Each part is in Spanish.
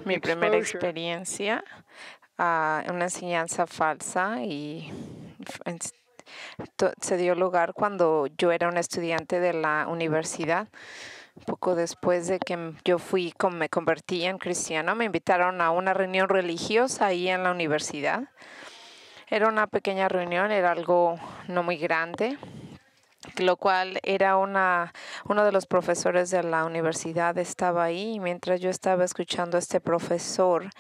Mi primera experiencia, una enseñanza falsa se dio lugar cuando yo era un estudiante de la universidad. Poco después de que me convertí en cristiano, me invitaron a una reunión religiosa ahí en la universidad. Era una pequeña reunión, era algo no muy grande, lo cual era uno de los profesores de la universidad estaba ahí, y mientras yo estaba escuchando a este profesor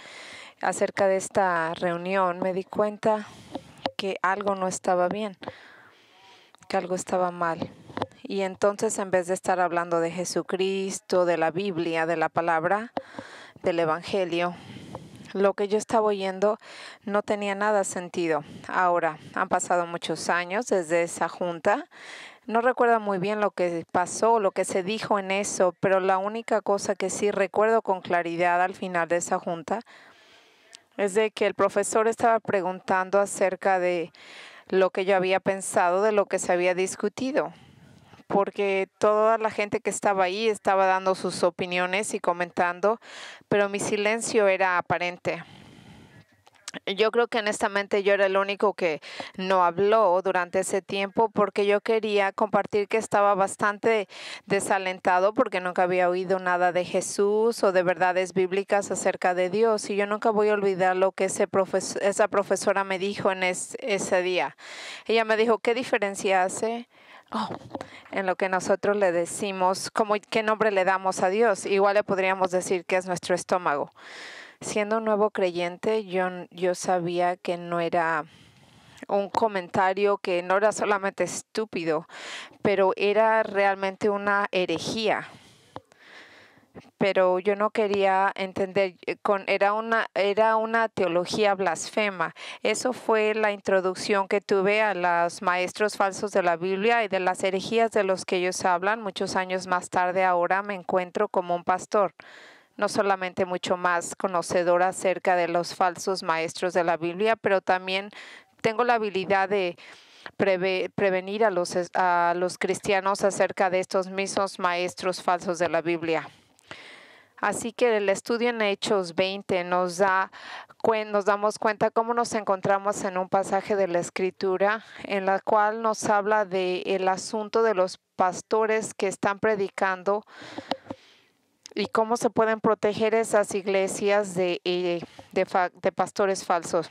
acerca de esta reunión, me di cuenta que algo no estaba bien, que algo estaba mal. Y entonces, en vez de estar hablando de Jesucristo, de la Biblia, de la palabra, del Evangelio, lo que yo estaba oyendo no tenía nada sentido. Ahora, han pasado muchos años desde esa junta. No recuerdo muy bien lo que pasó, lo que se dijo en eso, pero la única cosa que sí recuerdo con claridad al final de esa junta es de que el profesor estaba preguntando acerca de lo que yo había pensado, de lo que se había discutido, porque toda la gente que estaba ahí estaba dando sus opiniones y comentando, pero mi silencio era aparente. Yo creo que honestamente yo era el único que no habló durante ese tiempo porque yo quería compartir que estaba bastante desalentado porque nunca había oído nada de Jesús o de verdades bíblicas acerca de Dios, y yo nunca voy a olvidar lo que esa profesora me dijo en ese día. Ella me dijo, ¿qué diferencia hace? En lo que nosotros le decimos, ¿qué nombre le damos a Dios? Igual le podríamos decir que es nuestro estómago. Siendo un nuevo creyente, yo sabía que no era un comentario, que no era solamente estúpido, pero era realmente una herejía. Pero yo no quería entender, era una teología blasfema. Eso fue la introducción que tuve a los maestros falsos de la Biblia y de las herejías de los que ellos hablan. Muchos años más tarde, ahora me encuentro como un pastor, no solamente mucho más conocedora acerca de los falsos maestros de la Biblia, pero también tengo la habilidad de prevenir a los cristianos acerca de estos mismos maestros falsos de la Biblia. Así que el estudio en Hechos 20 nos damos cuenta cómo nos encontramos en un pasaje de la Escritura en la cual nos habla del asunto de los pastores que están predicando y cómo se pueden proteger esas iglesias de pastores falsos.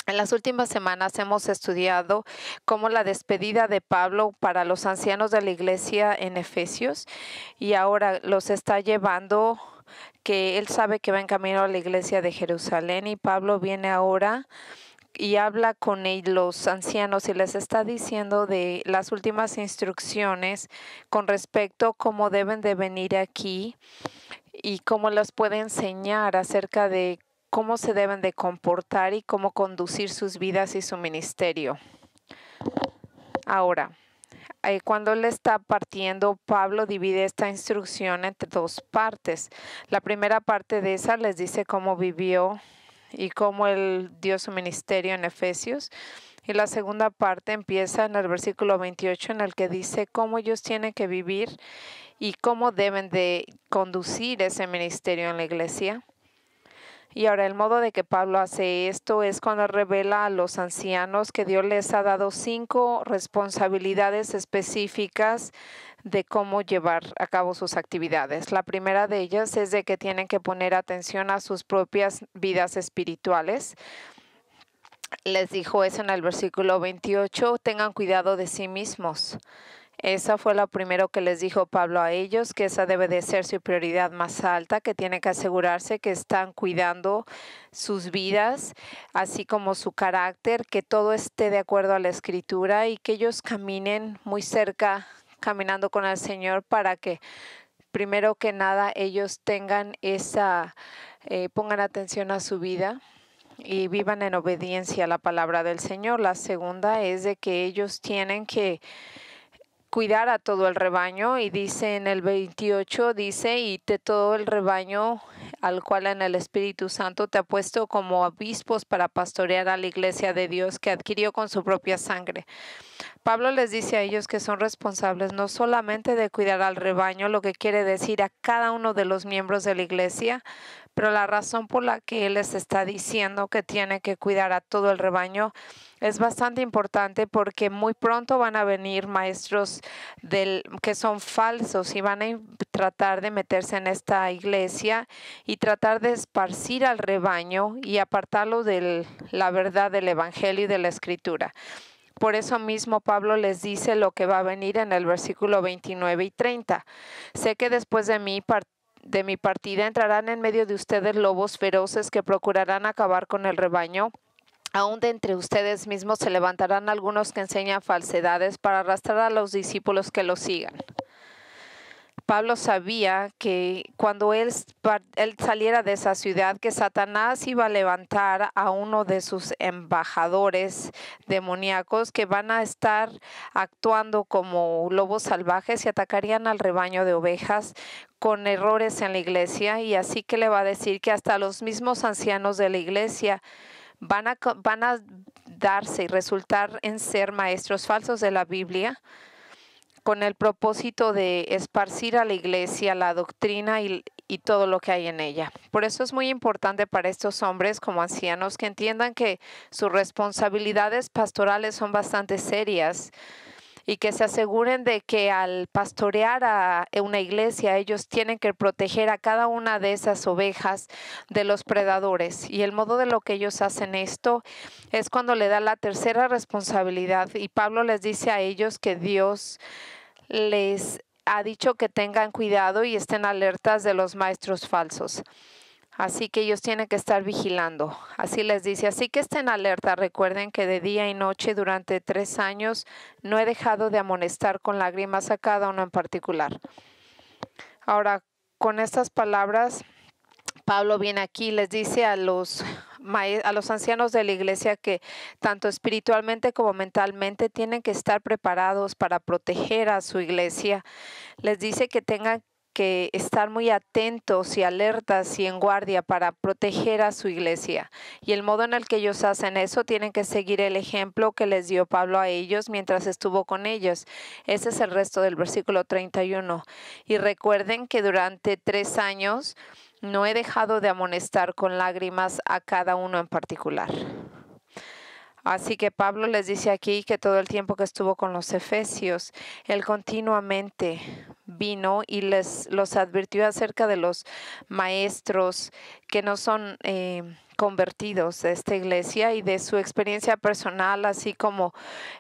En las últimas semanas hemos estudiado cómo la despedida de Pablo para los ancianos de la iglesia en Efesios, y ahora los está llevando, que él sabe que va en camino a la iglesia de Jerusalén, y Pablo viene ahora y habla con los ancianos y les está diciendo de las últimas instrucciones con respecto a cómo deben de venir aquí y cómo les puede enseñar acerca de cómo se deben de comportar y cómo conducir sus vidas y su ministerio. Ahora, cuando él está partiendo, Pablo divide esta instrucción entre dos partes. La primera parte de esa les dice cómo vivió y cómo él dio su ministerio en Efesios. Y la segunda parte empieza en el versículo 28, en el que dice cómo ellos tienen que vivir y cómo deben de conducir ese ministerio en la iglesia. Y ahora el modo de que Pablo hace esto es cuando revela a los ancianos que Dios les ha dado 5 responsabilidades específicas de cómo llevar a cabo sus actividades. La primera de ellas es de que tienen que poner atención a sus propias vidas espirituales. Les dijo eso en el versículo 28, tengan cuidado de sí mismos. Esa fue lo primero que les dijo Pablo a ellos, que esa debe de ser su prioridad más alta, que tienen que asegurarse que están cuidando sus vidas, así como su carácter, que todo esté de acuerdo a la Escritura y que ellos caminen muy cerca, caminando con el Señor, para que primero que nada ellos tengan pongan atención a su vida y vivan en obediencia a la palabra del Señor. La segunda es de que ellos tienen que cuidar a todo el rebaño, y dice en el 28, dice, y de todo el rebaño al cual en el Espíritu Santo te ha puesto como obispos para pastorear a la iglesia de Dios que adquirió con su propia sangre. Pablo les dice a ellos que son responsables no solamente de cuidar al rebaño, lo que quiere decir a cada uno de los miembros de la iglesia, pero la razón por la que él les está diciendo que tiene que cuidar a todo el rebaño es bastante importante, porque muy pronto van a venir maestros que son falsos y van a tratar de meterse en esta iglesia y tratar de esparcir al rebaño y apartarlo de la verdad del evangelio y de la escritura. Por eso mismo Pablo les dice lo que va a venir en el versículo 29 y 30. Sé que después de mi partida entrarán en medio de ustedes lobos feroces que procurarán acabar con el rebaño. Aún de entre ustedes mismos se levantarán algunos que enseñan falsedades para arrastrar a los discípulos que los sigan. Pablo sabía que cuando él saliera de esa ciudad, que Satanás iba a levantar a uno de sus embajadores demoníacos que van a estar actuando como lobos salvajes y atacarían al rebaño de ovejas con errores en la iglesia. Y así que le va a decir que hasta los mismos ancianos de la iglesia van a darse y resultar en ser maestros falsos de la Biblia, con el propósito de esparcir a la iglesia la doctrina y todo lo que hay en ella. Por eso es muy importante para estos hombres como ancianos que entiendan que sus responsabilidades pastorales son bastante serias y que se aseguren de que al pastorear a una iglesia ellos tienen que proteger a cada una de esas ovejas de los predadores. Y el modo de lo que ellos hacen esto es cuando le da la tercera responsabilidad, y Pablo les dice a ellos que Dios les ha dicho que tengan cuidado y estén alertas de los maestros falsos. Así que ellos tienen que estar vigilando. Así les dice, así que estén alerta. Recuerden que de día y noche durante 3 años no he dejado de amonestar con lágrimas a cada uno en particular. Ahora, con estas palabras, Pablo viene aquí y les dice a los ancianos de la iglesia que tanto espiritualmente como mentalmente tienen que estar preparados para proteger a su iglesia. Les dice que tengan que estar muy atentos y alertas y en guardia para proteger a su iglesia. Y el modo en el que ellos hacen eso, tienen que seguir el ejemplo que les dio Pablo a ellos mientras estuvo con ellos. Ese es el resto del versículo 31. Y recuerden que durante 3 años no he dejado de amonestar con lágrimas a cada uno en particular. Así que Pablo les dice aquí que todo el tiempo que estuvo con los efesios, él continuamente vino y los advirtió acerca de los maestros que no son convertidos de esta iglesia, y de su experiencia personal, así como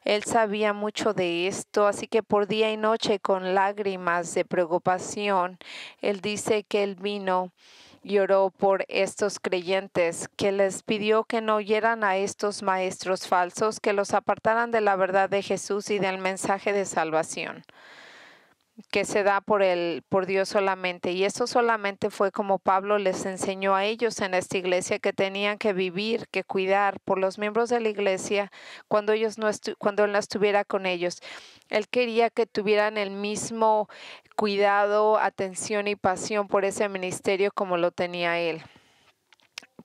él sabía mucho de esto. Así que por día y noche, con lágrimas de preocupación, él dice que él vino y oró por estos creyentes, que les pidió que no oyeran a estos maestros falsos, que los apartaran de la verdad de Jesús y del mensaje de salvación que se da por Dios solamente. Y eso solamente fue como Pablo les enseñó a ellos en esta iglesia, que tenían que vivir, que cuidar por los miembros de la iglesia cuando él no estuviera con ellos. Él quería que tuvieran el mismo cuidado, atención y pasión por ese ministerio como lo tenía él,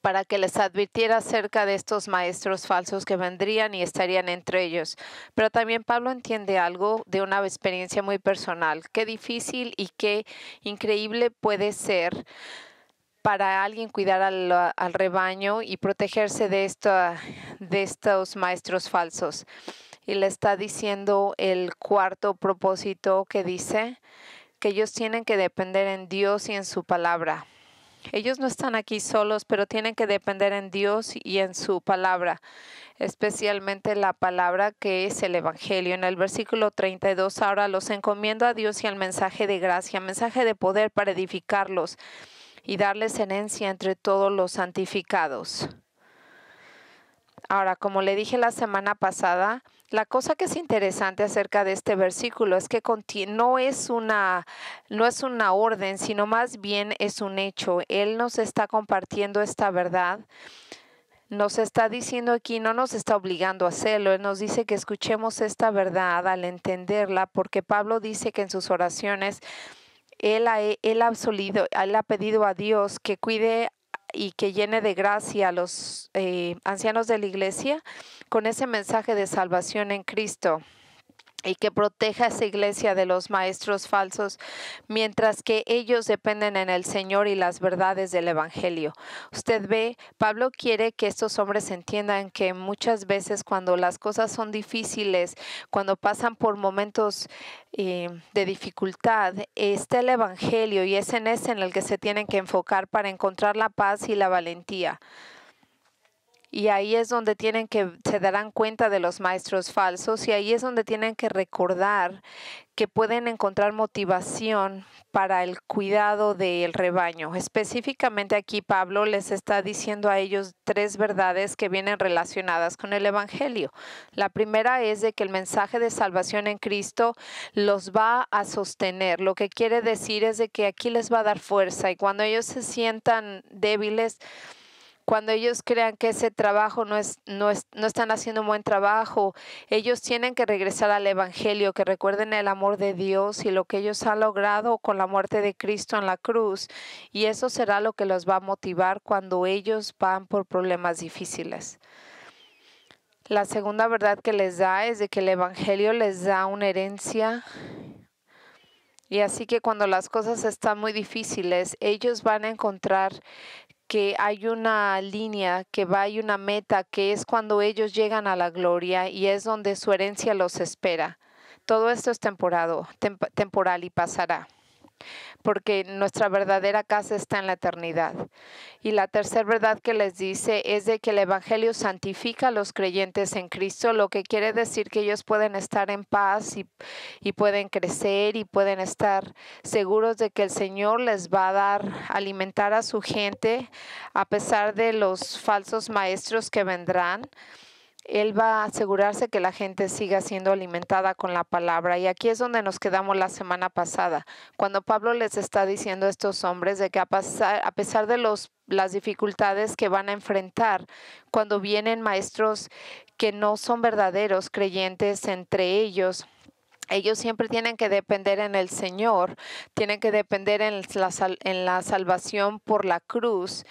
para que les advirtiera acerca de estos maestros falsos que vendrían y estarían entre ellos. Pero también Pablo entiende algo de una experiencia muy personal. Qué difícil y qué increíble puede ser para alguien cuidar al rebaño y protegerse de estos maestros falsos. Y le está diciendo el cuarto propósito, que dice que ellos tienen que depender en Dios y en su palabra. Ellos no están aquí solos, pero tienen que depender en Dios y en su palabra, especialmente la palabra que es el Evangelio. En el versículo 32, ahora los encomiendo a Dios y al mensaje de gracia, mensaje de poder para edificarlos y darles herencia entre todos los santificados. Ahora, como le dije la semana pasada, la cosa que es interesante acerca de este versículo es que no es una orden, sino más bien es un hecho. Él nos está compartiendo esta verdad. Nos está diciendo aquí, no nos está obligando a hacerlo. Él nos dice que escuchemos esta verdad al entenderla, porque Pablo dice que en sus oraciones Él ha pedido a Dios que cuide y que llene de gracia a los ancianos de la iglesia con ese mensaje de salvación en Cristo, y que proteja a esa iglesia de los maestros falsos, mientras que ellos dependen en el Señor y las verdades del Evangelio. Usted ve, Pablo quiere que estos hombres entiendan que muchas veces cuando las cosas son difíciles, cuando pasan por momentos de dificultad, está el Evangelio, y es en ese en el que se tienen que enfocar para encontrar la paz y la valentía. Y ahí es donde se darán cuenta de los maestros falsos, y ahí es donde tienen que recordar que pueden encontrar motivación para el cuidado del rebaño. Específicamente aquí Pablo les está diciendo a ellos 3 verdades que vienen relacionadas con el Evangelio. La primera es de que el mensaje de salvación en Cristo los va a sostener. Lo que quiere decir es de que aquí les va a dar fuerza, y cuando ellos se sientan débiles, cuando ellos crean que ese trabajo no están haciendo un buen trabajo, ellos tienen que regresar al Evangelio, que recuerden el amor de Dios y lo que ellos han logrado con la muerte de Cristo en la cruz, y eso será lo que los va a motivar cuando ellos van por problemas difíciles. La segunda verdad que les da es de que el Evangelio les da una herencia. Y así que cuando las cosas están muy difíciles, ellos van a encontrar que hay una línea, hay una meta, que es cuando ellos llegan a la gloria, y es donde su herencia los espera. Todo esto es temporal y pasará, porque nuestra verdadera casa está en la eternidad. Y la tercera verdad que les dice es de que el Evangelio santifica a los creyentes en Cristo, lo que quiere decir que ellos pueden estar en paz y pueden crecer y pueden estar seguros de que el Señor les va a alimentar a su gente a pesar de los falsos maestros que vendrán. Él va a asegurarse que la gente siga siendo alimentada con la palabra. Y aquí es donde nos quedamos la semana pasada, cuando Pablo les está diciendo a estos hombres de que a pesar de las dificultades que van a enfrentar, cuando vienen maestros que no son verdaderos creyentes entre ellos siempre tienen que depender en el Señor, tienen que depender en la salvación por la cruz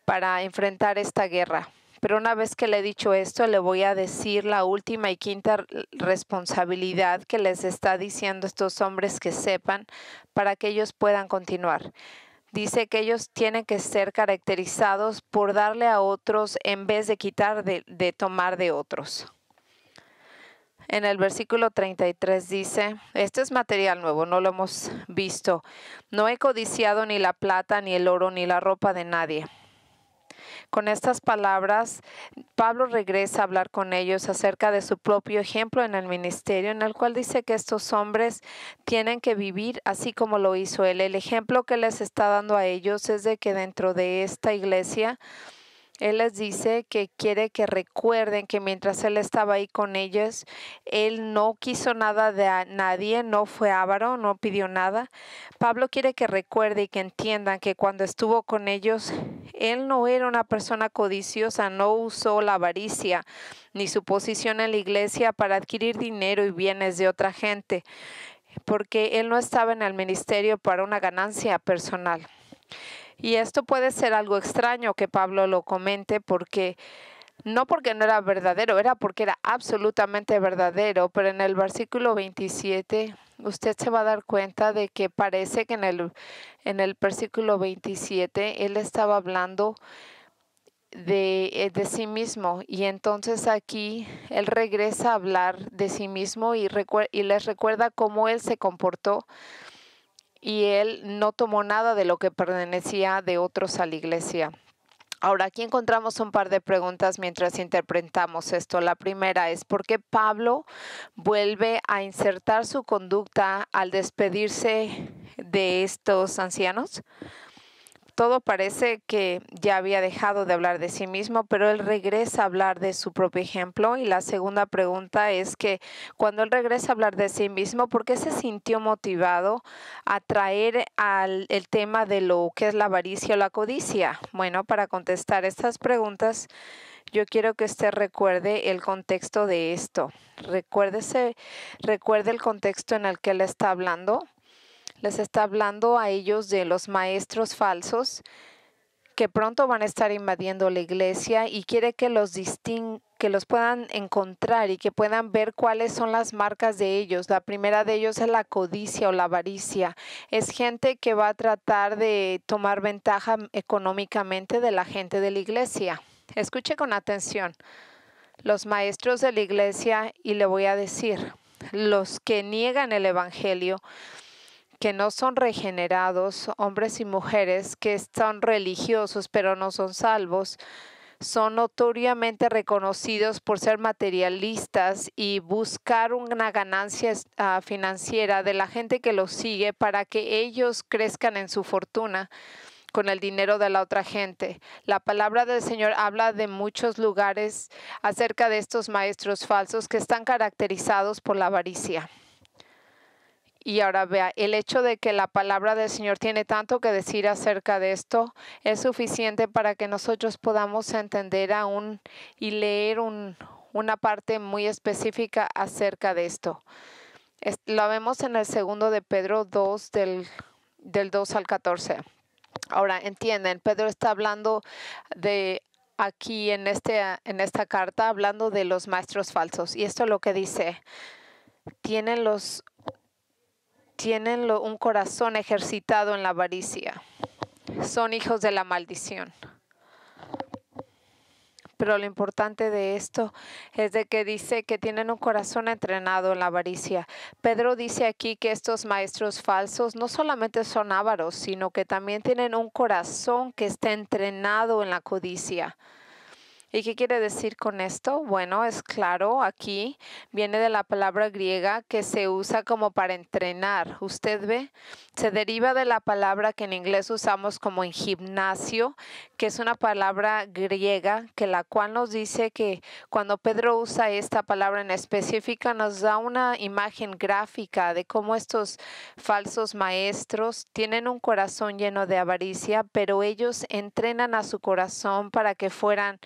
para enfrentar esta guerra. Pero una vez que le he dicho esto, le voy a decir la última y quinta responsabilidad que les está diciendo estos hombres que sepan para que ellos puedan continuar. Dice que ellos tienen que ser caracterizados por darle a otros en vez de quitar de tomar de otros. En el versículo 33 dice, este es material nuevo, no lo hemos visto. No he codiciado ni la plata, ni el oro, ni la ropa de nadie. Con estas palabras, Pablo regresa a hablar con ellos acerca de su propio ejemplo en el ministerio, en el cual dice que estos hombres tienen que vivir así como lo hizo él. El ejemplo que les está dando a ellos es de que dentro de esta iglesia, él les dice que quiere que recuerden que mientras él estaba ahí con ellos, él no quiso nada de nadie, no fue avaro, no pidió nada. Pablo quiere que recuerde y que entiendan que cuando estuvo con ellos, él no era una persona codiciosa, no usó la avaricia ni su posición en la iglesia para adquirir dinero y bienes de otra gente, porque él no estaba en el ministerio para una ganancia personal. Y esto puede ser algo extraño que Pablo lo comente, no porque no era verdadero, era porque era absolutamente verdadero. Pero en el versículo 27, usted se va a dar cuenta de que parece que en el versículo 27, él estaba hablando de sí mismo. Y entonces aquí él regresa a hablar de sí mismo y les recuerda cómo él se comportó. Y él no tomó nada de lo que pertenecía de otros a la iglesia. Ahora, aquí encontramos un par de preguntas mientras interpretamos esto. La primera es, ¿por qué Pablo vuelve a insertar su conducta al despedirse de estos ancianos? Todo parece que ya había dejado de hablar de sí mismo, pero él regresa a hablar de su propio ejemplo. Y la segunda pregunta es que cuando él regresa a hablar de sí mismo, ¿por qué se sintió motivado a traer el tema de lo que es la avaricia o la codicia? Bueno, para contestar estas preguntas, yo quiero que usted recuerde el contexto de esto. Recuerde el contexto en el que él está hablando. Les está hablando a ellos de los maestros falsos que pronto van a estar invadiendo la iglesia y quiere que que los puedan encontrar y que puedan ver cuáles son las marcas de ellos. La primera de ellos es la codicia o la avaricia. Es gente que va a tratar de tomar ventaja económicamente de la gente de la iglesia. Escuche con atención. Los maestros de la iglesia, y le voy a decir, los que niegan el evangelio, que no son regenerados, hombres y mujeres que son religiosos pero no son salvos, son notoriamente reconocidos por ser materialistas y buscar una ganancia financiera de la gente que los sigue para que ellos crezcan en su fortuna con el dinero de la otra gente. La palabra del Señor habla de muchos lugares acerca de estos maestros falsos que están caracterizados por la avaricia. Y ahora vea, el hecho de que la palabra del Señor tiene tanto que decir acerca de esto es suficiente para que nosotros podamos entender aún y leer una parte muy específica acerca de esto. Lo vemos en el segundo de Pedro 2, del 2 al 14. Ahora, entienden, Pedro está hablando de aquí en esta carta, hablando de los maestros falsos. Y esto es lo que dice. Tienen un corazón ejercitado en la avaricia. Son hijos de la maldición. Pero lo importante de esto es de que dice que tienen un corazón entrenado en la avaricia. Pedro dice aquí que estos maestros falsos no solamente son ávaros, sino que también tienen un corazón que está entrenado en la codicia. ¿Y qué quiere decir con esto? Bueno, es claro, aquí viene de la palabra griega que se usa como para entrenar. Usted ve, se deriva de la palabra que en inglés usamos como en gimnasio, que es una palabra griega, que la cual nos dice que cuando Pedro usa esta palabra en específica, nos da una imagen gráfica de cómo estos falsos maestros tienen un corazón lleno de avaricia, pero ellos entrenan a su corazón para que fueran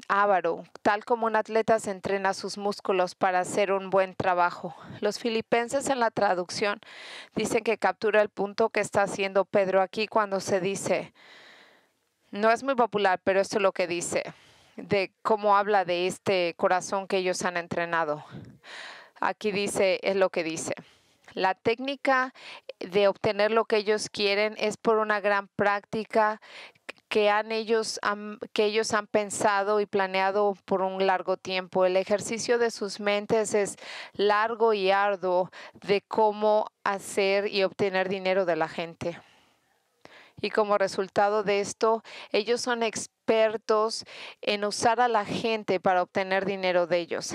avaro, tal como un atleta se entrena sus músculos para hacer un buen trabajo. Los filipenses en la traducción dicen que captura el punto que está haciendo Pedro aquí cuando se dice, no es muy popular, pero esto es lo que dice, de cómo habla de este corazón que ellos han entrenado. Aquí dice, es lo que dice. La técnica de obtener lo que ellos quieren es por una gran práctica que ellos han pensado y planeado por un largo tiempo. El ejercicio de sus mentes es largo y arduo de cómo hacer y obtener dinero de la gente. Y como resultado de esto, ellos son expertos en usar a la gente para obtener dinero de ellos.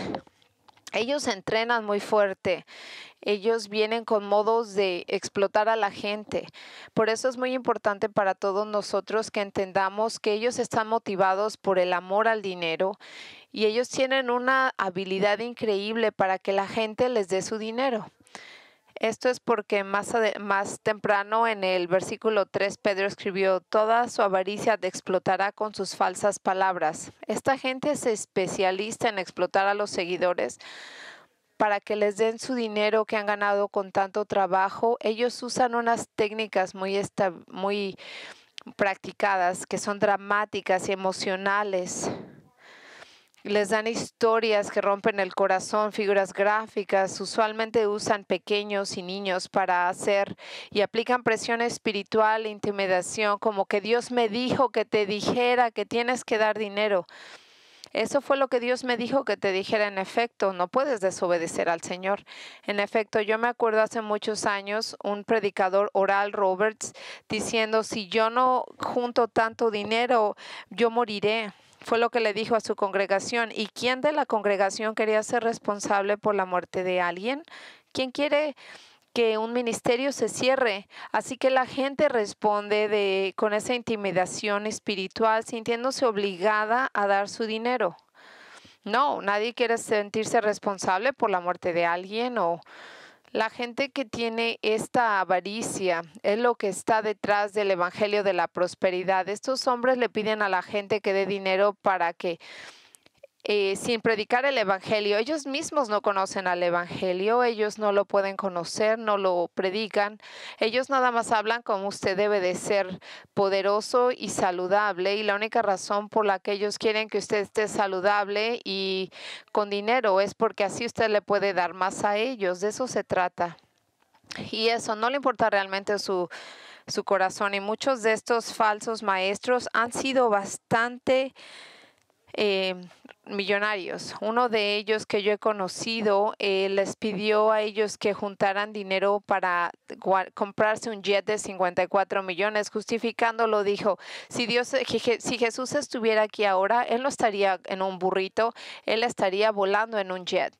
Ellos entrenan muy fuerte. Ellos vienen con modos de explotar a la gente. Por eso es muy importante para todos nosotros que entendamos que ellos están motivados por el amor al dinero y ellos tienen una habilidad increíble para que la gente les dé su dinero. Esto es porque más temprano en el versículo 3 Pedro escribió, toda su avaricia te explotará con sus falsas palabras. Esta gente es especialista en explotar a los seguidores para que les den su dinero que han ganado con tanto trabajo. Ellos usan unas técnicas muy practicadas que son dramáticas y emocionales. Les dan historias que rompen el corazón, figuras gráficas. Usualmente usan pequeños y niños para hacer y aplican presión espiritual e intimidación, como que Dios me dijo que te dijera que tienes que dar dinero. Eso fue lo que Dios me dijo que te dijera. En efecto, no puedes desobedecer al Señor. En efecto, yo me acuerdo hace muchos años un predicador, Oral Roberts, diciendo, si yo no junto tanto dinero, yo moriré. Fue lo que le dijo a su congregación. ¿Y quién de la congregación quería ser responsable por la muerte de alguien? ¿Quién quiere que un ministerio se cierre? Así que la gente responde con esa intimidación espiritual, sintiéndose obligada a dar su dinero. No, nadie quiere sentirse responsable por la muerte de alguien. O la gente que tiene esta avaricia es lo que está detrás del evangelio de la prosperidad. Estos hombres le piden a la gente que dé dinero para que sin predicar el evangelio. Ellos mismos no conocen al evangelio, ellos no lo pueden conocer, no lo predican. Ellos nada más hablan como usted debe de ser poderoso y saludable, y la única razón por la que ellos quieren que usted esté saludable y con dinero es porque así usted le puede dar más a ellos. De eso se trata. Y eso no le importa realmente su corazón. Y muchos de estos falsos maestros han sido bastante millonarios. Uno de ellos que yo he conocido les pidió a ellos que juntaran dinero para comprarse un jet de 54 millones, justificándolo. Dijo, si Jesús estuviera aquí ahora, él no estaría en un burrito, él estaría volando en un jet.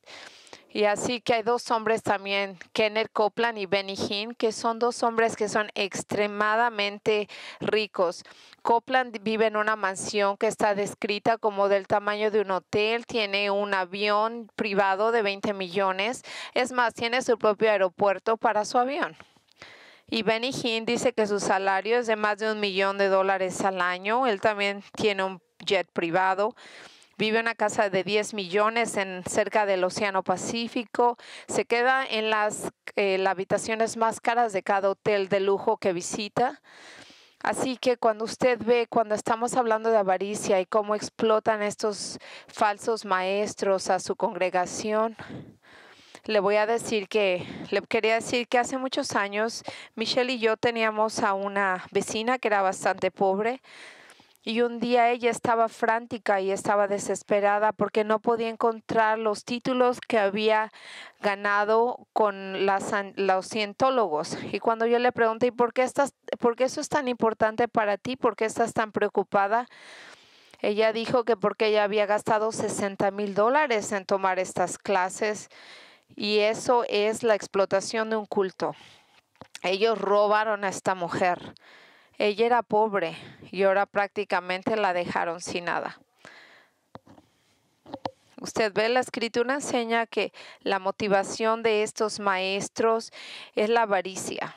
Y así que hay dos hombres también, Kenneth Copeland y Benny Hinn, que son dos hombres que son extremadamente ricos. Copeland vive en una mansión que está descrita como del tamaño de un hotel, tiene un avión privado de 20 millones, es más, tiene su propio aeropuerto para su avión. Y Benny Hinn dice que su salario es de más de $1 millón al año, él también tiene un jet privado. Vive en una casa de 10 millones cerca del Océano Pacífico. Se queda en las habitaciones más caras de cada hotel de lujo que visita. Así que cuando estamos hablando de avaricia y cómo explotan estos falsos maestros a su congregación, le quería decir que hace muchos años Michelle y yo teníamos a una vecina que era bastante pobre. Y un día ella estaba frántica y estaba desesperada porque no podía encontrar los títulos que había ganado con los cientólogos. Y cuando yo le pregunté, ¿y por qué eso es tan importante para ti? ¿Por qué estás tan preocupada? Ella dijo que porque ella había gastado $60,000 en tomar estas clases, y eso es la explotación de un culto. Ellos robaron a esta mujer. Ella era pobre y ahora prácticamente la dejaron sin nada. Usted ve, la escritura enseña que la motivación de estos maestros es la avaricia.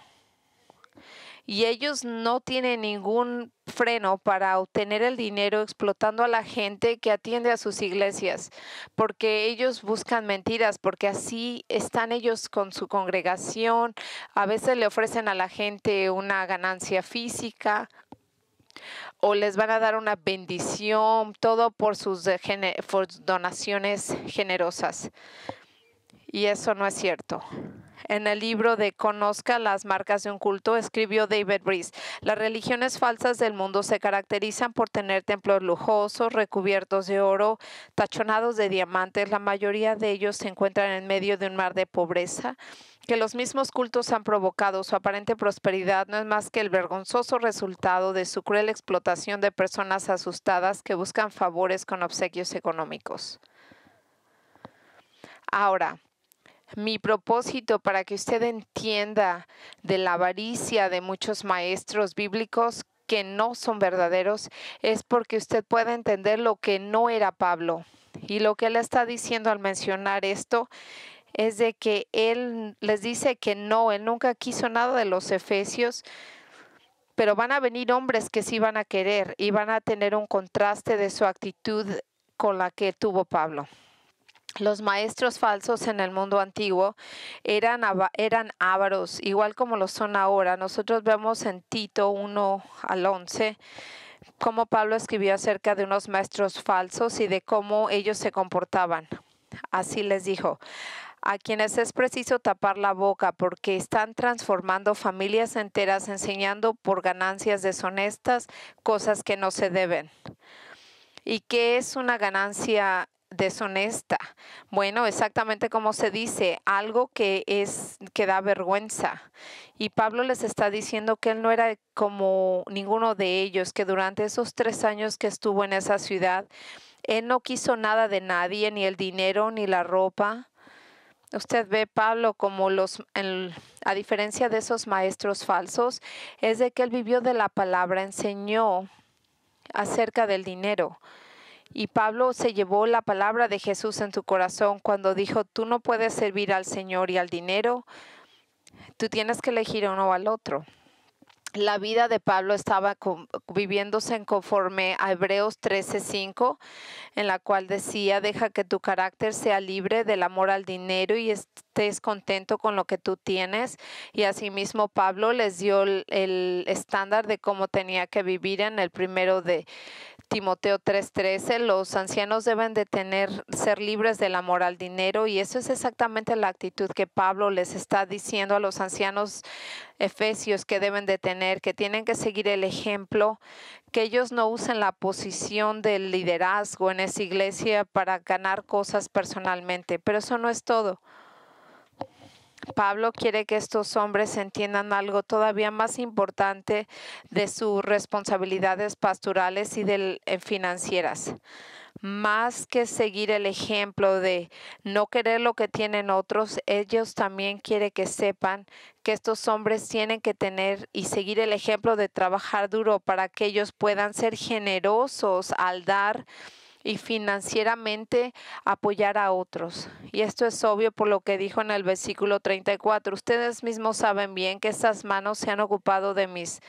Y ellos no tienen ningún freno para obtener el dinero explotando a la gente que atiende a sus iglesias, porque ellos buscan mentiras, porque así están ellos con su congregación. A veces le ofrecen a la gente una ganancia física, o les van a dar una bendición, todo por sus donaciones generosas. Y eso no es cierto. En el libro de Conozca las marcas de un culto, escribió David Breese: las religiones falsas del mundo se caracterizan por tener templos lujosos, recubiertos de oro, tachonados de diamantes. La mayoría de ellos se encuentran en medio de un mar de pobreza que los mismos cultos han provocado. Su aparente prosperidad no es más que el vergonzoso resultado de su cruel explotación de personas asustadas que buscan favores con obsequios económicos. Ahora, mi propósito para que usted entienda de la avaricia de muchos maestros bíblicos que no son verdaderos es porque usted pueda entender lo que no era Pablo. Y lo que él está diciendo al mencionar esto es de que él les dice que no, él nunca quiso nada de los efesios, pero van a venir hombres que sí van a querer y van a tener un contraste de su actitud con la que tuvo Pablo. Los maestros falsos en el mundo antiguo eran ávaros, igual como lo son ahora. Nosotros vemos en Tito 1-11 cómo Pablo escribió acerca de unos maestros falsos y de cómo ellos se comportaban. Así les dijo: a quienes es preciso tapar la boca porque están transformando familias enteras enseñando por ganancias deshonestas cosas que no se deben. ¿Y qué es una ganancia deshonesta? Bueno, exactamente como se dice, algo que da vergüenza. Y Pablo les está diciendo que él no era como ninguno de ellos, que durante esos 3 años que estuvo en esa ciudad, él no quiso nada de nadie, ni el dinero, ni la ropa. Usted ve Pablo como a diferencia de esos maestros falsos, es de que él vivió de la palabra, enseñó acerca del dinero. Y Pablo se llevó la palabra de Jesús en tu corazón cuando dijo: tú no puedes servir al Señor y al dinero, tú tienes que elegir uno al otro. La vida de Pablo estaba viviéndose en conforme a Hebreos 13:5, en la cual decía: deja que tu carácter sea libre del amor al dinero y estés contento con lo que tú tienes. Y asimismo Pablo les dio el estándar de cómo tenía que vivir en el primero de Timoteo 3:13. Los ancianos deben de ser libres del amor al dinero, y eso es exactamente la actitud que Pablo les está diciendo a los ancianos efesios que deben de tener, que tienen que seguir el ejemplo, que ellos no usen la posición del liderazgo en esa iglesia para ganar cosas personalmente. Pero eso no es todo. Pablo quiere que estos hombres entiendan algo todavía más importante de sus responsabilidades pastorales y financieras. Más que seguir el ejemplo de no querer lo que tienen otros, ellos también quieren que sepan que estos hombres tienen que tener y seguir el ejemplo de trabajar duro para que ellos puedan ser generosos al dar y financieramente apoyar a otros. Y esto es obvio por lo que dijo en el versículo 34. Ustedes mismos saben bien que estas manos se han ocupado de mis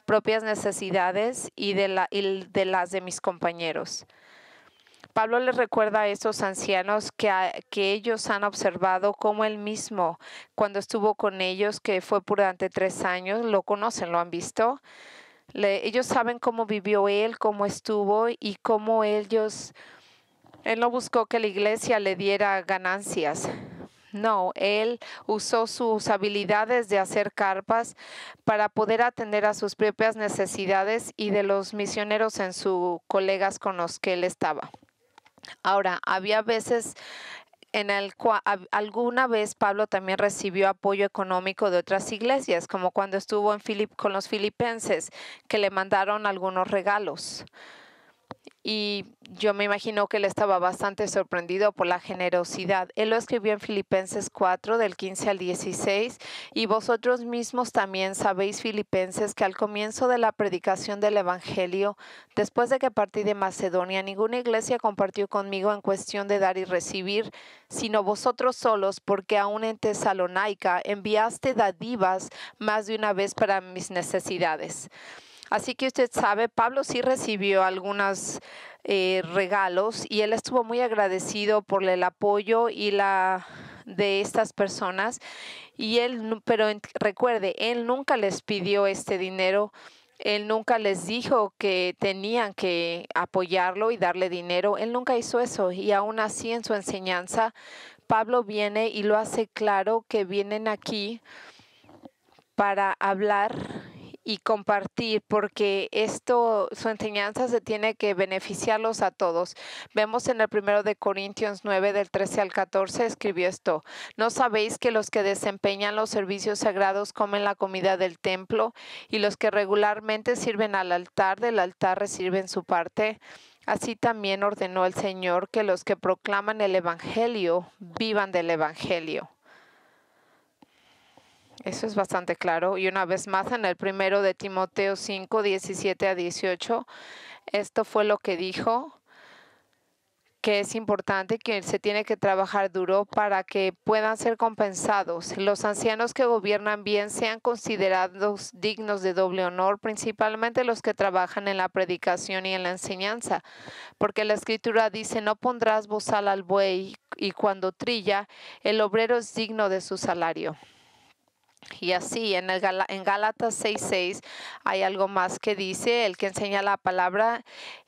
propias necesidades y de las de mis compañeros. Pablo les recuerda a estos ancianos que ellos han observado cómo él mismo, cuando estuvo con ellos, que fue durante 3 años, lo conocen, lo han visto. Ellos saben cómo vivió él, cómo estuvo y cómo él no buscó que la iglesia le diera ganancias. No, él usó sus habilidades de hacer carpas para poder atender a sus propias necesidades y de los misioneros en sus colegas con los que él estaba. Ahora, había veces en el cual alguna vez Pablo también recibió apoyo económico de otras iglesias, como cuando estuvo con los filipenses, que le mandaron algunos regalos. Y yo me imagino que él estaba bastante sorprendido por la generosidad. Él lo escribió en Filipenses 4, del 15 al 16. Y vosotros mismos también sabéis, filipenses, que al comienzo de la predicación del Evangelio, después de que partí de Macedonia, ninguna iglesia compartió conmigo en cuestión de dar y recibir, sino vosotros solos, porque aún en Tesalónica enviaste dádivas más de una vez para mis necesidades. Así que usted sabe, Pablo sí recibió algunos regalos y él estuvo muy agradecido por el apoyo y de estas personas. Pero recuerde, él nunca les pidió este dinero. Él nunca les dijo que tenían que apoyarlo y darle dinero. Él nunca hizo eso. Y aún así, en su enseñanza, Pablo viene y lo hace claro que vienen aquí para hablar y compartir, porque su enseñanza se tiene que beneficiarlos a todos. Vemos en el 1 de Corintios 9, del 13 al 14, escribió esto: ¿no sabéis que los que desempeñan los servicios sagrados comen la comida del templo, y los que regularmente sirven al altar, del altar reciben su parte? Así también ordenó el Señor que los que proclaman el Evangelio vivan del Evangelio. Eso es bastante claro. Y una vez más, en el 1 de Timoteo 5, 17 a 18, esto fue lo que dijo, que es importante, que se tiene que trabajar duro para que puedan ser compensados. Los ancianos que gobiernan bien sean considerados dignos de doble honor, principalmente los que trabajan en la predicación y en la enseñanza, porque la Escritura dice: no pondrás bozal al buey, y cuando trilla, el obrero es digno de su salario. Y así en Gálatas 6:6 hay algo más que dice: el que enseña la palabra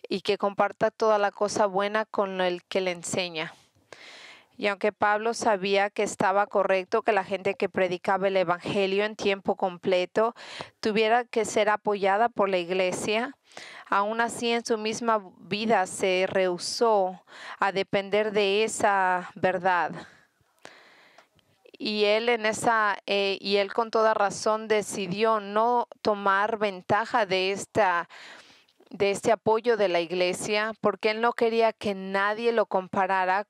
y que comparta toda la cosa buena con el que le enseña. Y aunque Pablo sabía que estaba correcto que la gente que predicaba el Evangelio en tiempo completo tuviera que ser apoyada por la iglesia, aún así en su misma vida se rehusó a depender de esa verdad. Y él con toda razón decidió no tomar ventaja de este apoyo de la iglesia, porque él no quería que nadie lo comparara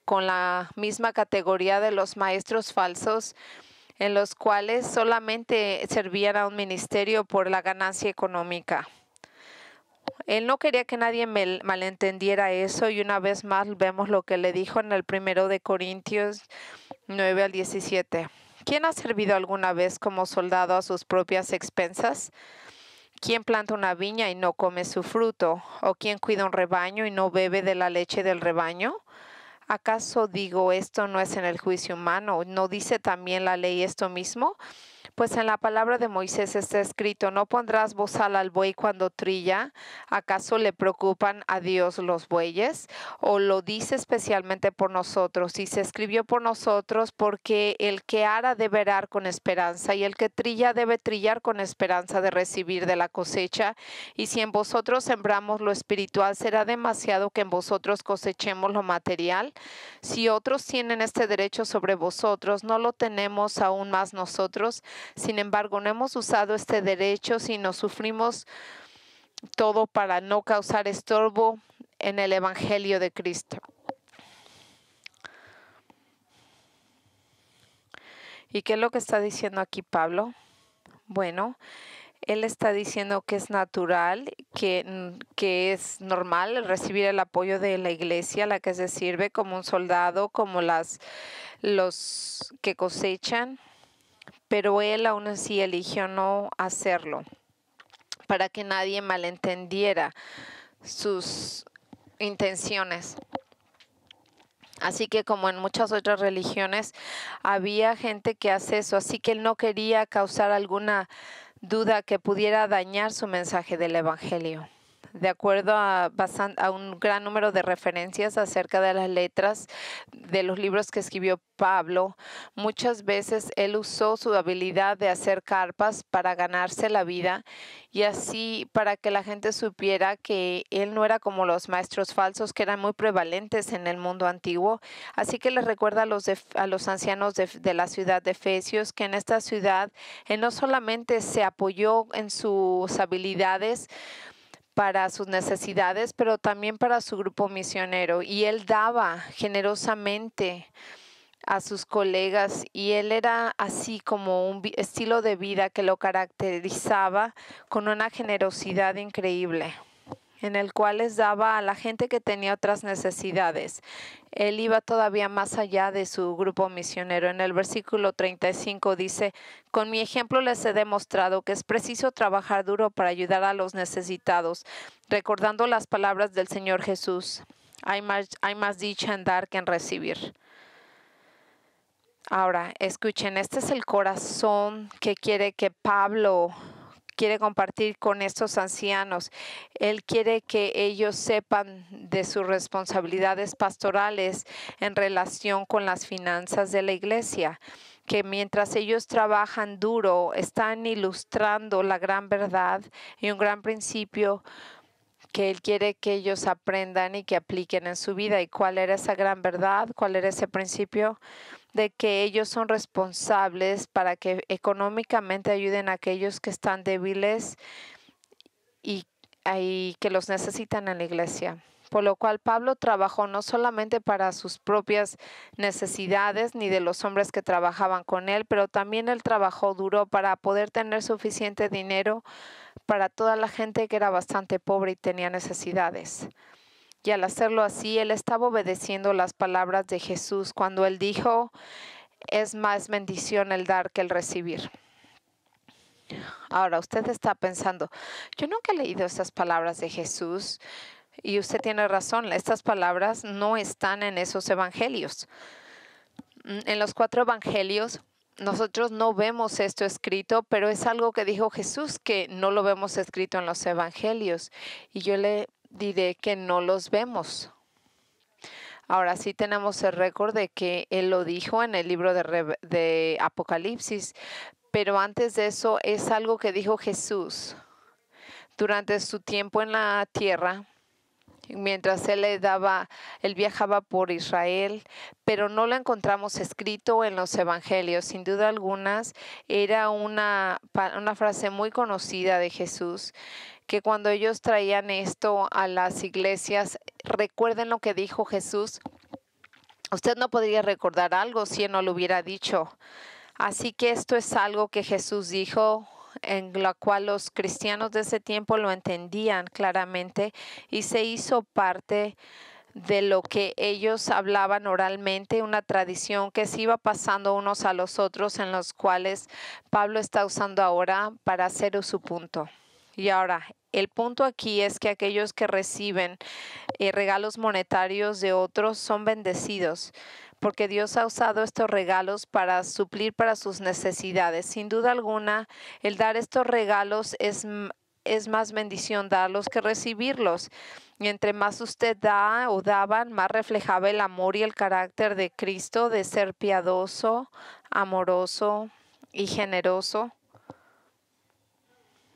con la misma categoría de los maestros falsos, en los cuales solamente servían a un ministerio por la ganancia económica. Él no quería que nadie malentendiera eso, y una vez más vemos lo que le dijo en el 1 de Corintios 9 al 17. ¿Quién ha servido alguna vez como soldado a sus propias expensas? ¿Quién planta una viña y no come su fruto? ¿O quién cuida un rebaño y no bebe de la leche del rebaño? ¿Acaso digo esto no es en el juicio humano? ¿No dice también la ley esto mismo? Pues en la palabra de Moisés está escrito: no pondrás bozal al buey cuando trilla. ¿Acaso le preocupan a Dios los bueyes? ¿O lo dice especialmente por nosotros? Y se escribió por nosotros, porque el que ara debe arar con esperanza, y el que trilla debe trillar con esperanza de recibir de la cosecha. Y si en vosotros sembramos lo espiritual, ¿será demasiado que en vosotros cosechemos lo material? Si otros tienen este derecho sobre vosotros, ¿no lo tenemos aún más nosotros? Sin embargo, no hemos usado este derecho, sino sufrimos todo para no causar estorbo en el Evangelio de Cristo. ¿Y qué es lo que está diciendo aquí Pablo? Bueno, él está diciendo que es natural, que es normal recibir el apoyo de la iglesia, la que se sirve como un soldado, como los que cosechan, pero él aún así eligió no hacerlo, para que nadie malentendiera sus intenciones. Así que, como en muchas otras religiones, había gente que hace eso, así que él no quería causar alguna duda que pudiera dañar su mensaje del Evangelio. De acuerdo a un gran número de referencias acerca de las letras de los libros que escribió Pablo, muchas veces él usó su habilidad de hacer carpas para ganarse la vida, y así para que la gente supiera que él no era como los maestros falsos que eran muy prevalentes en el mundo antiguo. Así que les recuerda a los ancianos de la ciudad de Efesios que en esta ciudad él no solamente se apoyó en sus habilidades para sus necesidades, pero también para su grupo misionero, y él daba generosamente a sus colegas, y él era así como un estilo de vida que lo caracterizaba con una generosidad increíble, en el cual les daba a la gente que tenía otras necesidades. Él iba todavía más allá de su grupo misionero. En el versículo 35 dice: con mi ejemplo les he demostrado que es preciso trabajar duro para ayudar a los necesitados, recordando las palabras del Señor Jesús: hay más dicha en dar que en recibir. Ahora, escuchen, este es el corazón que Pablo quiere compartir con estos ancianos. Él quiere que ellos sepan de sus responsabilidades pastorales en relación con las finanzas de la iglesia, que mientras ellos trabajan duro, están ilustrando la gran verdad y un gran principio que Él quiere que ellos aprendan y que apliquen en su vida. ¿Y cuál era esa gran verdad? ¿Cuál era ese principio? De que ellos son responsables para que económicamente ayuden a aquellos que están débiles y que los necesitan en la iglesia. Por lo cual Pablo trabajó no solamente para sus propias necesidades ni de los hombres que trabajaban con él, pero también él trabajó duro para poder tener suficiente dinero para toda la gente que era bastante pobre y tenía necesidades. Y al hacerlo así, él estaba obedeciendo las palabras de Jesús cuando él dijo: es más bendición el dar que el recibir. Ahora, usted está pensando: yo nunca he leído estas palabras de Jesús. Y usted tiene razón, estas palabras no están en esos evangelios. En los 4 evangelios nosotros no vemos esto escrito, pero es algo que dijo Jesús, que no lo vemos escrito en los evangelios. Y yo le diré que no los vemos. Ahora sí tenemos el récord de que Él lo dijo en el libro de Apocalipsis, pero antes de eso es algo que dijo Jesús durante su tiempo en la tierra, mientras él viajaba por Israel, pero no lo encontramos escrito en los evangelios. Sin duda alguna, era una frase muy conocida de Jesús, que cuando ellos traían esto a las iglesias, recuerden lo que dijo Jesús. Usted no podría recordar algo si él no lo hubiera dicho. Así que esto es algo que Jesús dijo, en la cual los cristianos de ese tiempo lo entendían claramente, y se hizo parte de lo que ellos hablaban oralmente, una tradición que se iba pasando unos a los otros, en los cuales Pablo está usando ahora para hacer su punto. Y ahora, el punto aquí es que aquellos que reciben regalos monetarios de otros son bendecidos, porque Dios ha usado estos regalos para suplir para sus necesidades. Sin duda alguna, el dar estos regalos es más bendición darlos que recibirlos. Y entre más usted da o daban, más reflejaba el amor y el carácter de Cristo, de ser piadoso, amoroso y generoso.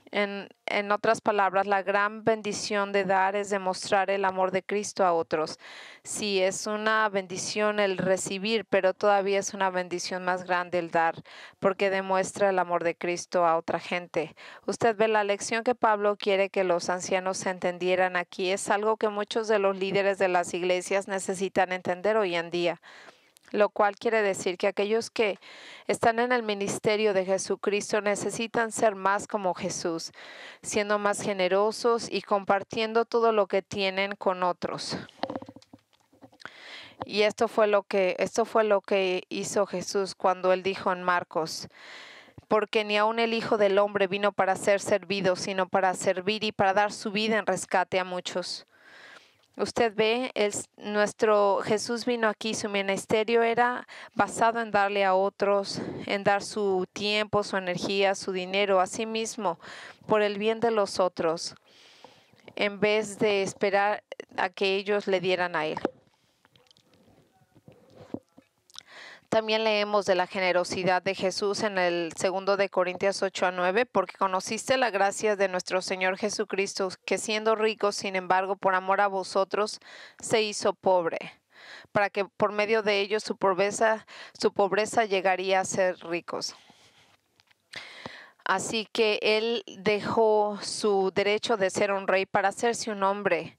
En otras palabras, la gran bendición de dar es demostrar el amor de Cristo a otros. Sí, es una bendición el recibir, pero todavía es una bendición más grande el dar, porque demuestra el amor de Cristo a otra gente. Usted ve la lección que Pablo quiere que los ancianos entendieran aquí. Es algo que muchos de los líderes de las iglesias necesitan entender hoy en día. Lo cual quiere decir que aquellos que están en el ministerio de Jesucristo necesitan ser más como Jesús, siendo más generosos y compartiendo todo lo que tienen con otros. Y esto fue lo que hizo Jesús cuando él dijo en Marcos: porque ni aun el Hijo del Hombre vino para ser servido, sino para servir y para dar su vida en rescate a muchos. Usted ve, nuestro Jesús vino aquí, su ministerio era basado en darle a otros, en dar su tiempo, su energía, su dinero a sí mismo, por el bien de los otros, en vez de esperar a que ellos le dieran a él. También leemos de la generosidad de Jesús en el 2 de Corintios 8-9, porque conociste la gracia de nuestro Señor Jesucristo, que siendo rico, sin embargo, por amor a vosotros, se hizo pobre, para que por medio de ello su pobreza llegaría a ser ricos. Así que él dejó su derecho de ser un rey para hacerse un hombre.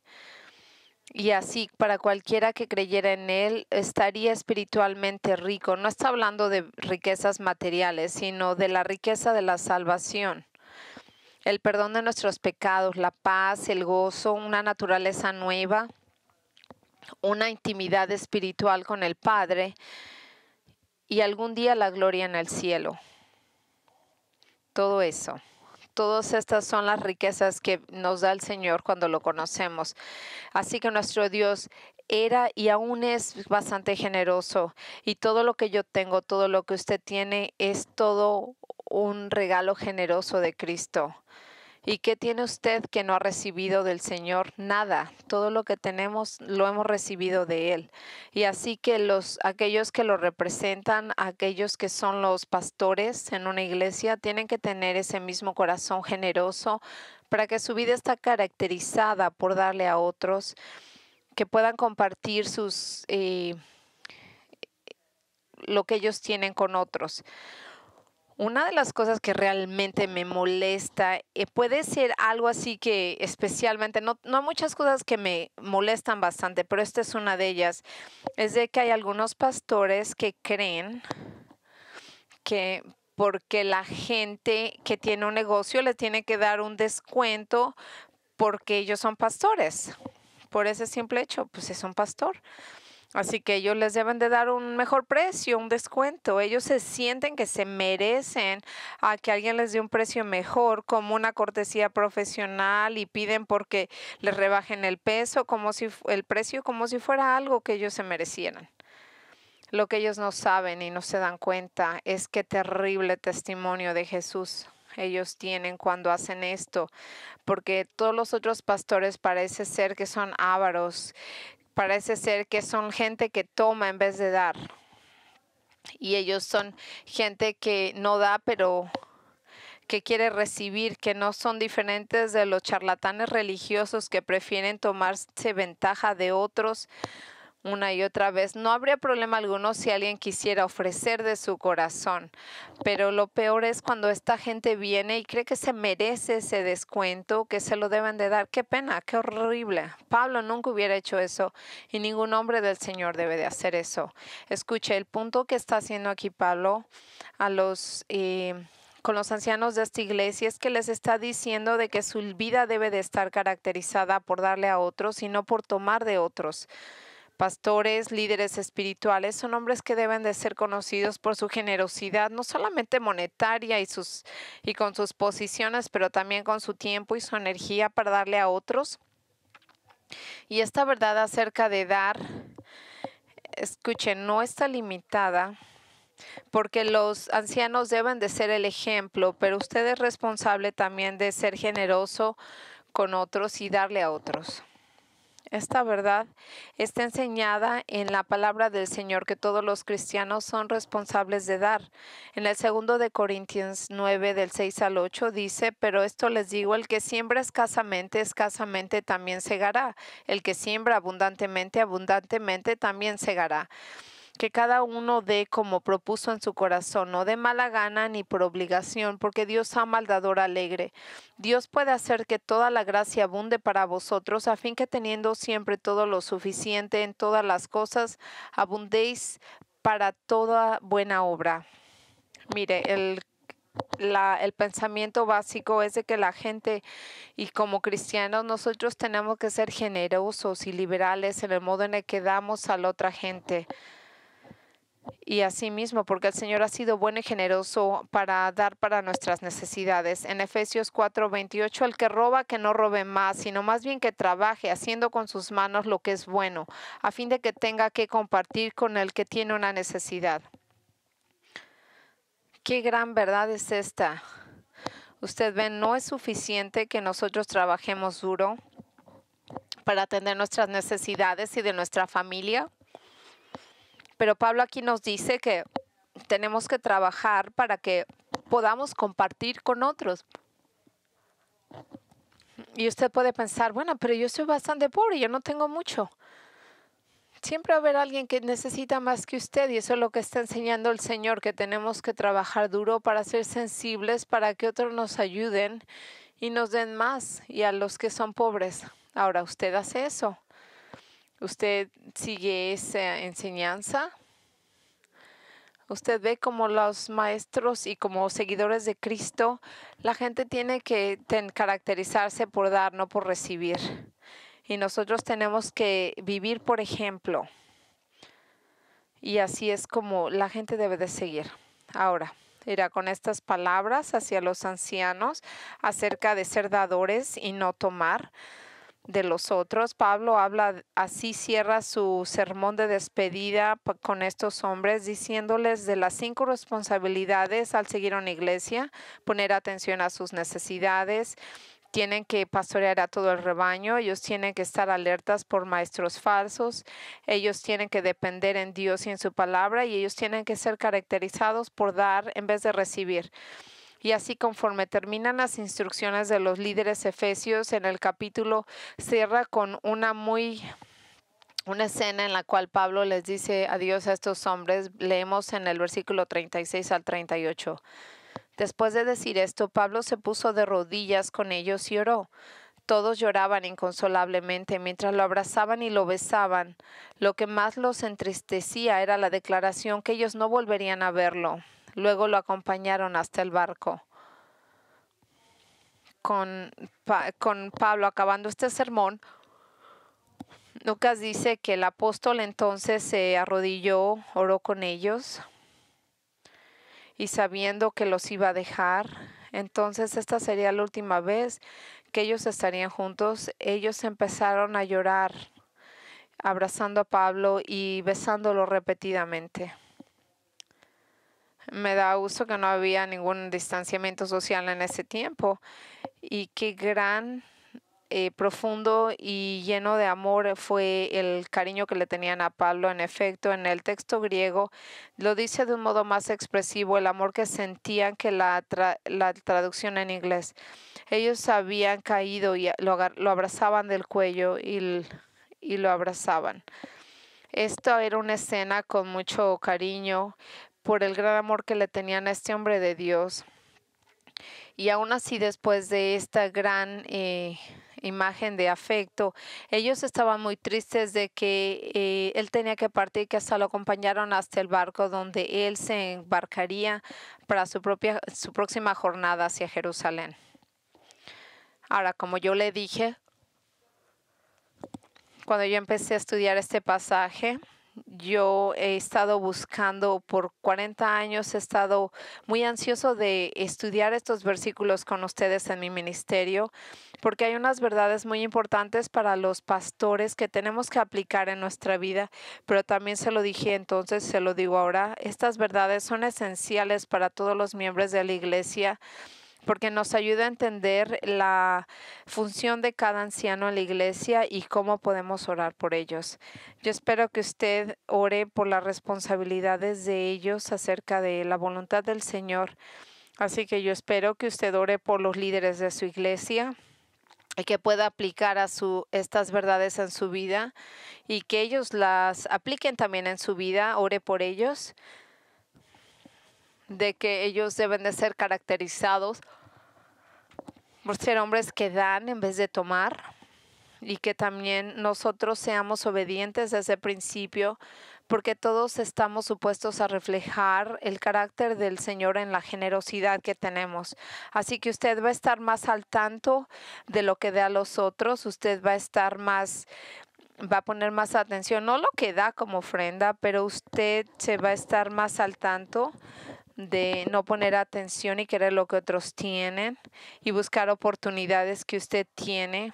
Y así, para cualquiera que creyera en él, estaría espiritualmente rico. No está hablando de riquezas materiales, sino de la riqueza de la salvación, el perdón de nuestros pecados, la paz, el gozo, una naturaleza nueva, una intimidad espiritual con el Padre y algún día la gloria en el cielo. Todo eso. Todas estas son las riquezas que nos da el Señor cuando lo conocemos. Así que nuestro Dios era y aún es bastante generoso. Y todo lo que yo tengo, todo lo que usted tiene, es todo un regalo generoso de Cristo. ¿Y qué tiene usted que no ha recibido del Señor? Nada. Todo lo que tenemos lo hemos recibido de Él. Y así que aquellos que lo representan, aquellos que son los pastores en una iglesia, tienen que tener ese mismo corazón generoso para que su vida esté caracterizada por darle a otros, que puedan compartir lo que ellos tienen con otros. Una de las cosas que realmente me molesta, puede ser algo así que especialmente, no muchas cosas que me molestan bastante, pero esta es una de ellas, es de que hay algunos pastores que creen que porque la gente que tiene un negocio les tiene que dar un descuento porque ellos son pastores. Por ese simple hecho, pues es un pastor. Así que ellos les deben de dar un mejor precio, un descuento. Ellos se sienten que se merecen a que alguien les dé un precio mejor, como una cortesía profesional, y piden porque les rebajen el precio como si fuera algo que ellos se merecieran. Lo que ellos no saben y no se dan cuenta es qué terrible testimonio de Jesús ellos tienen cuando hacen esto, porque todos los otros pastores parece ser que son ávaros. Parece ser que son gente que toma en vez de dar. Y ellos son gente que no da, pero que quiere recibir, que no son diferentes de los charlatanes religiosos que prefieren tomarse ventaja de otros una y otra vez. No habría problema alguno si alguien quisiera ofrecer de su corazón, pero lo peor es cuando esta gente viene y cree que se merece ese descuento, que se lo deben de dar. Qué pena, qué horrible. Pablo nunca hubiera hecho eso y ningún hombre del Señor debe de hacer eso. Escuche, el punto que está haciendo aquí Pablo a los con los ancianos de esta iglesia es que les está diciendo de que su vida debe de estar caracterizada por darle a otros y no por tomar de otros. Pastores, líderes espirituales son hombres que deben de ser conocidos por su generosidad, no solamente monetaria y con sus posiciones, pero también con su tiempo y su energía para darle a otros. Y esta verdad acerca de dar, escuchen, no está limitada porque los ancianos deben de ser el ejemplo, pero usted es responsable también de ser generoso con otros y darle a otros. Esta verdad está enseñada en la palabra del Señor, que todos los cristianos son responsables de dar. En el 2 de Corintios 9, del 6 al 8, dice, pero esto les digo, el que siembra escasamente también segará. El que siembra abundantemente, abundantemente también segará. Que cada uno dé como propuso en su corazón, no de mala gana ni por obligación, porque Dios ama al dador alegre. Dios puede hacer que toda la gracia abunde para vosotros, a fin que teniendo siempre todo lo suficiente en todas las cosas, abundéis para toda buena obra. Mire, el pensamiento básico es de que la gente y como cristianos nosotros tenemos que ser generosos y liberales en el modo en el que damos a la otra gente. Y asimismo, porque el Señor ha sido bueno y generoso para dar para nuestras necesidades. En Efesios 4:28, el que roba, que no robe más, sino más bien que trabaje, haciendo con sus manos lo que es bueno, a fin de que tenga que compartir con el que tiene una necesidad. Qué gran verdad es esta. Usted ve, no es suficiente que nosotros trabajemos duro para atender nuestras necesidades y de nuestra familia. Pero Pablo aquí nos dice que tenemos que trabajar para que podamos compartir con otros. Y usted puede pensar, bueno, pero yo soy bastante pobre, yo no tengo mucho. Siempre va a haber alguien que necesita más que usted y eso es lo que está enseñando el Señor, que tenemos que trabajar duro para ser sensibles, para que otros nos ayuden y nos den más, y a los que son pobres. Ahora, ¿usted hace eso? ¿Usted sigue esa enseñanza? Usted ve como los maestros y como seguidores de Cristo, la gente tiene que caracterizarse por dar, no por recibir. Y nosotros tenemos que vivir por ejemplo. Y así es como la gente debe de seguir. Ahora, irá con estas palabras hacia los ancianos acerca de ser dadores y no tomar de los otros. Pablo habla, así cierra su sermón de despedida con estos hombres, diciéndoles de las 5 responsabilidades al seguir una iglesia: poner atención a sus necesidades, tienen que pastorear a todo el rebaño, ellos tienen que estar alertas por maestros falsos, ellos tienen que depender en Dios y en su palabra, y ellos tienen que ser caracterizados por dar en vez de recibir. Y así, conforme terminan las instrucciones de los líderes efesios, en el capítulo cierra con una escena en la cual Pablo les dice adiós a estos hombres. Leemos en el versículo 36 al 38. Después de decir esto, Pablo se puso de rodillas con ellos y oró. Todos lloraban inconsolablemente mientras lo abrazaban y lo besaban. Lo que más los entristecía era la declaración que ellos no volverían a verlo. Luego lo acompañaron hasta el barco. Con Pablo acabando este sermón, Lucas dice que el apóstol entonces se arrodilló, oró con ellos y sabiendo que los iba a dejar, entonces esta sería la última vez que ellos estarían juntos. Ellos empezaron a llorar, abrazando a Pablo y besándolo repetidamente. Me da gusto que no había ningún distanciamiento social en ese tiempo, y qué gran, profundo y lleno de amor fue el cariño que le tenían a Pablo. En efecto, en el texto griego lo dice de un modo más expresivo, el amor que sentían, que la traducción en inglés. Ellos habían caído y lo abrazaban del cuello y lo abrazaban. Esto era una escena con mucho cariño por el gran amor que le tenían a este hombre de Dios. Y aún así, después de esta gran imagen de afecto. Ellos estaban muy tristes de que él tenía que partir, que hasta lo acompañaron hasta el barco donde él se embarcaría para su próxima jornada hacia Jerusalén. Ahora, como yo le dije, cuando yo empecé a estudiar este pasaje, yo he estado buscando por 40 años, he estado muy ansioso de estudiar estos versículos con ustedes en mi ministerio, porque hay unas verdades muy importantes para los pastores que tenemos que aplicar en nuestra vida, pero también se lo dije entonces, se lo digo ahora, estas verdades son esenciales para todos los miembros de la iglesia, porque nos ayuda a entender la función de cada anciano en la iglesia y cómo podemos orar por ellos. Yo espero que usted ore por las responsabilidades de ellos acerca de la voluntad del Señor. Así que yo espero que usted ore por los líderes de su iglesia y que pueda aplicar estas verdades en su vida y que ellos las apliquen también en su vida. Ore por ellos, de que ellos deben de ser caracterizados por ser hombres que dan en vez de tomar, y que también nosotros seamos obedientes desde el principio, porque todos estamos supuestos a reflejar el carácter del Señor en la generosidad que tenemos. Así que usted va a estar más al tanto de lo que da a los otros, usted va a poner más atención, no lo que da como ofrenda, pero usted se va a estar más al tanto de no poner atención y querer lo que otros tienen y buscar oportunidades que usted tiene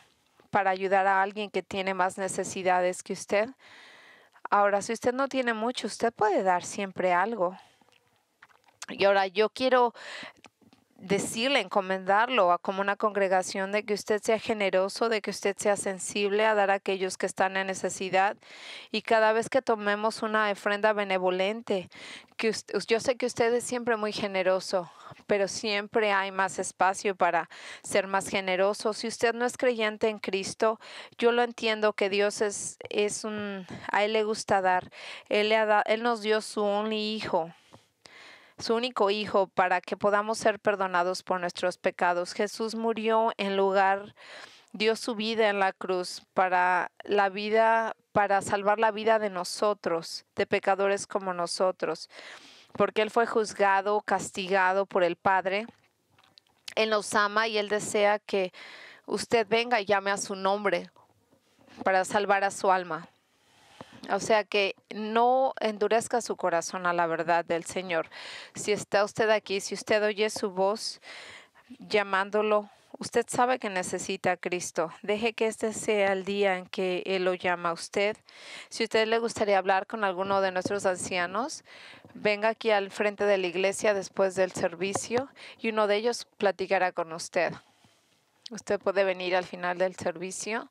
para ayudar a alguien que tiene más necesidades que usted. Ahora, si usted no tiene mucho, usted puede dar siempre algo. Y ahora yo quiero decirle, encomendarlo como una congregación, de que usted sea generoso, de que usted sea sensible a dar a aquellos que están en necesidad, y cada vez que tomemos una ofrenda benevolente, yo sé que usted es siempre muy generoso, pero siempre hay más espacio para ser más generoso. Si usted no es creyente en Cristo, yo lo entiendo, que Dios a Él le gusta dar. Él nos dio su único hijo, para que podamos ser perdonados por nuestros pecados. Jesús dio su vida en la cruz para salvar la vida de nosotros, de pecadores como nosotros, porque Él fue juzgado, castigado por el Padre. Él nos ama y Él desea que usted venga y llame a su nombre para salvar a su alma. O sea que no endurezca su corazón a la verdad del Señor. Si está usted aquí, si usted oye su voz llamándolo, usted sabe que necesita a Cristo. Deje que este sea el día en que Él lo llama a usted. Si a usted le gustaría hablar con alguno de nuestros ancianos, venga aquí al frente de la iglesia después del servicio y uno de ellos platicará con usted. Usted puede venir al final del servicio.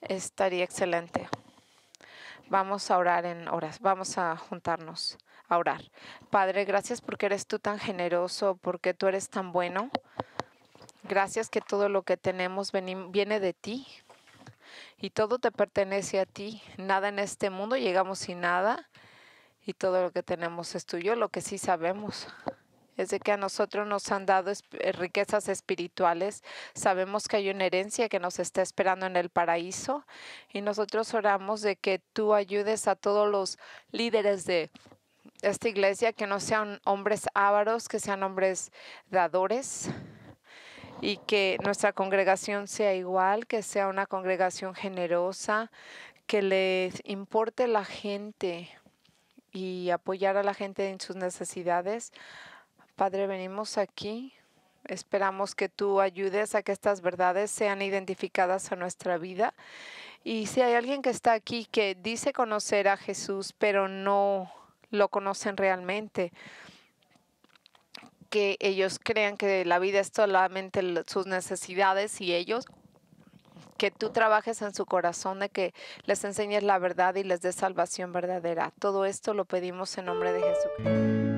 Estaría excelente. Vamos a orar en horas, vamos a juntarnos a orar. Padre, gracias porque eres tú tan generoso, porque tú eres tan bueno. Gracias que todo lo que tenemos viene de ti y todo te pertenece a ti. Nada en este mundo, llegamos sin nada, y todo lo que tenemos es tuyo. Lo que sí sabemos es de que a nosotros nos han dado riquezas espirituales. Sabemos que hay una herencia que nos está esperando en el paraíso, y nosotros oramos de que tú ayudes a todos los líderes de esta iglesia, que no sean hombres ávaros, que sean hombres dadores, y que nuestra congregación sea igual, que sea una congregación generosa, que les importe la gente y apoyar a la gente en sus necesidades. Padre, venimos aquí, esperamos que tú ayudes a que estas verdades sean identificadas a nuestra vida. Y si hay alguien que está aquí que dice conocer a Jesús, pero no lo conocen realmente, que ellos crean que la vida es solamente sus necesidades y ellos, que tú trabajes en su corazón, de que les enseñes la verdad y les des salvación verdadera. Todo esto lo pedimos en nombre de Jesucristo.